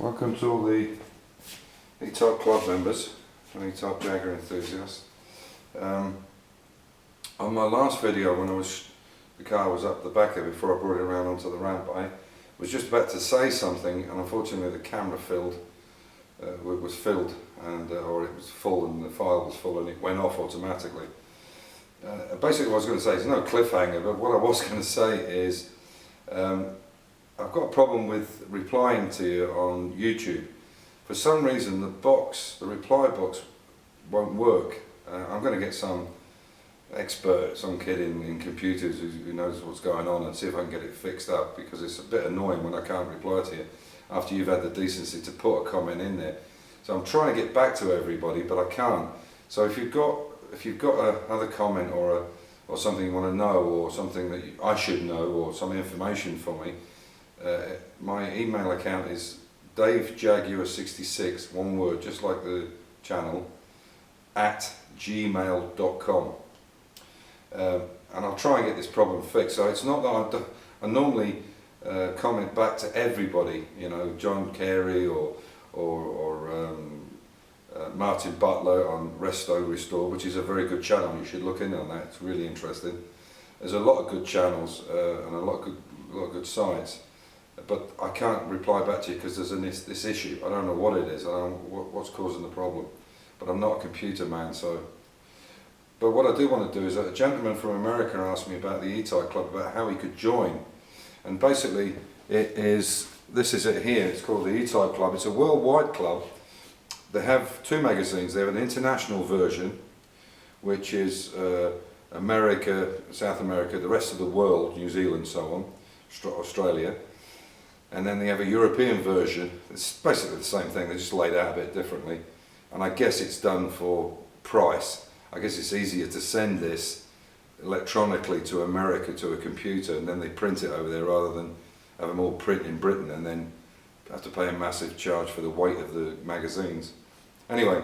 Welcome to all the E-Type Club members and E-Type Jaguar enthusiasts. On my last video, when the car was up the back there before I brought it around onto the ramp, I was just about to say something, and unfortunately the camera was filled, and or it was full, and the file was full, and it went off automatically. Basically, what I was going to say is no cliffhanger, but what I was going to say is I've got a problem with replying to you on YouTube. For some reason the reply box won't work. I'm going to get some expert, some kid in computers who knows what's going on, and see if I can get it fixed up, because it's a bit annoying when I can't reply to you after you've had the decency to put a comment in there. So I'm trying to get back to everybody, but I can't. So if you've got another comment or something you want to know, or something that I should know, or some information for me, my email account is davejaguar66, one word, just like the channel, at gmail.com. And I'll try and get this problem fixed. So it's not that I normally comment back to everybody, you know, John Carey or Martin Butler on Resto Restore, which is a very good channel. You should look in on that. It's really interesting. There's a lot of good channels and a lot of good sites, but I can't reply back to you because there's this issue. I don't know what it is. I don't know what's causing the problem, but I'm not a computer man. So, but what I do want to do is that a gentleman from America asked me about the E-Type Club, about how he could join, and basically this is it here. It's called the E-Type Club. It's a worldwide club. They have two magazines. They have an international version, which is America, South America, the rest of the world, New Zealand, so on, Australia. And then they have a European version. It's basically the same thing, they're just laid out a bit differently. And I guess it's done for price. I guess it's easier to send this electronically to America to a computer, and then they print it over there, rather than have them all print in Britain and then have to pay a massive charge for the weight of the magazines. Anyway,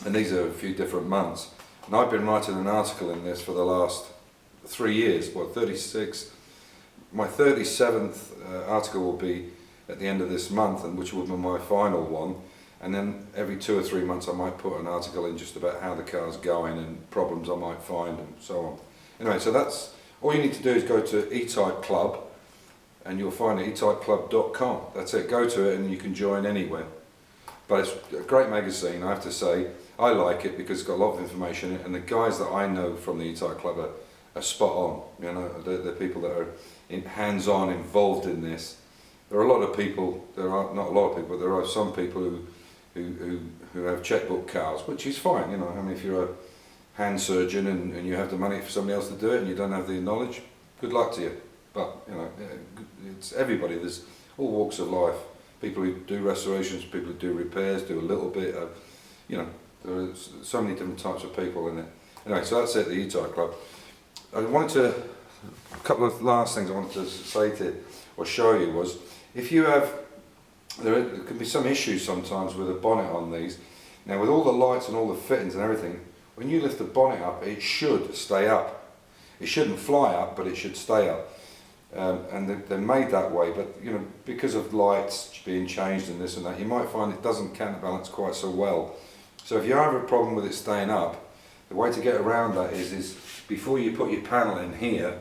and these are a few different months. And I've been writing an article in this for the last 3 years, well, 36. My 37th article will be at the end of this month, and which will be my final one. And then every 2 or 3 months I might put an article in just about how the car's going and problems I might find and so on. Anyway, so that's all you need to do, is go to E-Type Club, and you'll find it, etypeclub.com. That's it, go to it and you can join anywhere. But it's a great magazine, I have to say. I like it because it's got a lot of information in it, and the guys that I know from the E-Type Club are spot on. You know, they're people that are hands-on, involved in this. There are a lot of people, there are not a lot of people, but there are some people who have checkbook cars, which is fine, you know. I mean, if you're a hand surgeon and you have the money for somebody else to do it and you don't have the knowledge, good luck to you. But, you know, it's everybody, there's all walks of life. People who do restorations, people who do repairs, do a little bit of, you know, there are so many different types of people in it. Anyway, so that's it, the E-Type Club. A couple of last things I wanted to say to or show you was, if you have, there can be some issues sometimes with a bonnet on these. Now, with all the lights and all the fittings and everything, when you lift the bonnet up, it should stay up. It shouldn't fly up, but it should stay up. And they're made that way, but you know, because of lights being changed and this and that, you might find it doesn't counterbalance quite so well. So if you have a problem with it staying up, the way to get around that is before you put your panel in here,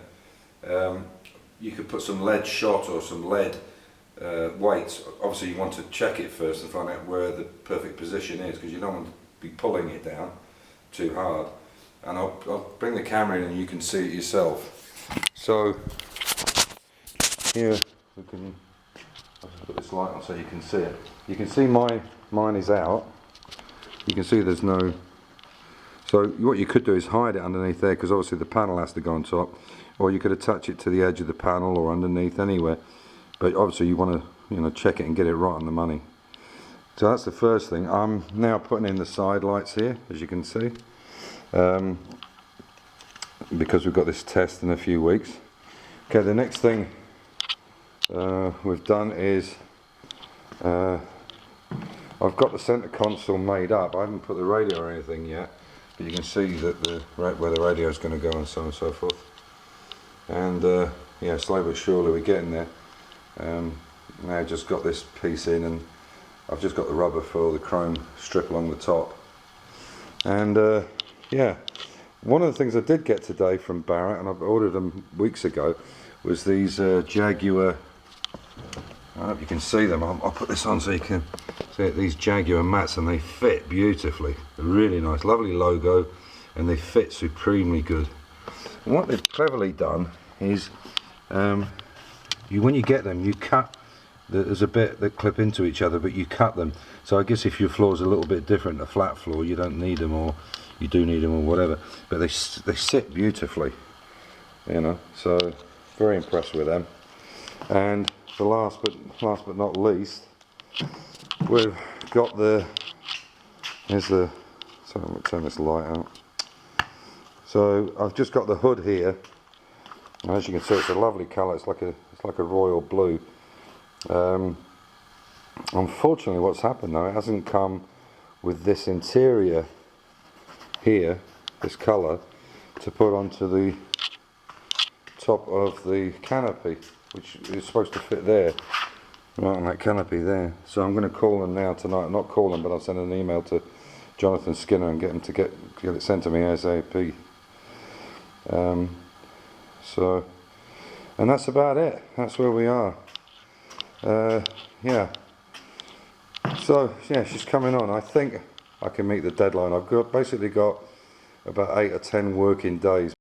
you could put some lead shot or some lead weights. Obviously you want to check it first and find out where the perfect position is, because you don't want to be pulling it down too hard. And I'll bring the camera in and you can see it yourself. So here, I'll put this light on so you can see it. You can see mine is out. You can see there's no, so what you could do is hide it underneath there, because obviously the panel has to go on top, or you could attach it to the edge of the panel or underneath anywhere, but obviously you want to, you know, check it and get it right on the money. So that's the first thing. I'm now putting in the side lights here, as you can see, because we've got this test in a few weeks. Okay, the next thing we've done is I've got the centre console made up. I haven't put the radio or anything yet, but you can see that where the radio is going to go and so on and so forth. And yeah, slowly but surely we're getting there. Now just got this piece in, and I've just got the rubber for the chrome strip along the top. And yeah, one of the things I did get today from Barrett, and I've ordered them weeks ago, was these Jaguar, I hope you can see them, I'll put this on so you can see it, these Jaguar mats, and they fit beautifully. They're really nice, lovely logo, and they fit supremely good. And what they've cleverly done is, when you get them, you cut, there's a bit that clip into each other, but you cut them. So I guess if your floor's a little bit different, a flat floor, you don't need them, or you do need them, or whatever. But they sit beautifully, you know. So very impressed with them. And the last but not least, we've got here's the. So I'm going to turn this light out. So I've just got the hood here. And as you can see, it's a lovely colour. It's like a royal blue. Unfortunately, what's happened though, it hasn't come with this interior here, this colour, to put onto the top of the canopy, which is supposed to fit there, right on that canopy there. So I'm going to call them now tonight. Not call them, but I'll send an email to Jonathan Skinner and get him to get it sent to me ASAP. So, and that's about it. That's where we are. Yeah. So yeah, she's coming on. I think I can meet the deadline. I've basically got about 8 or 10 working days.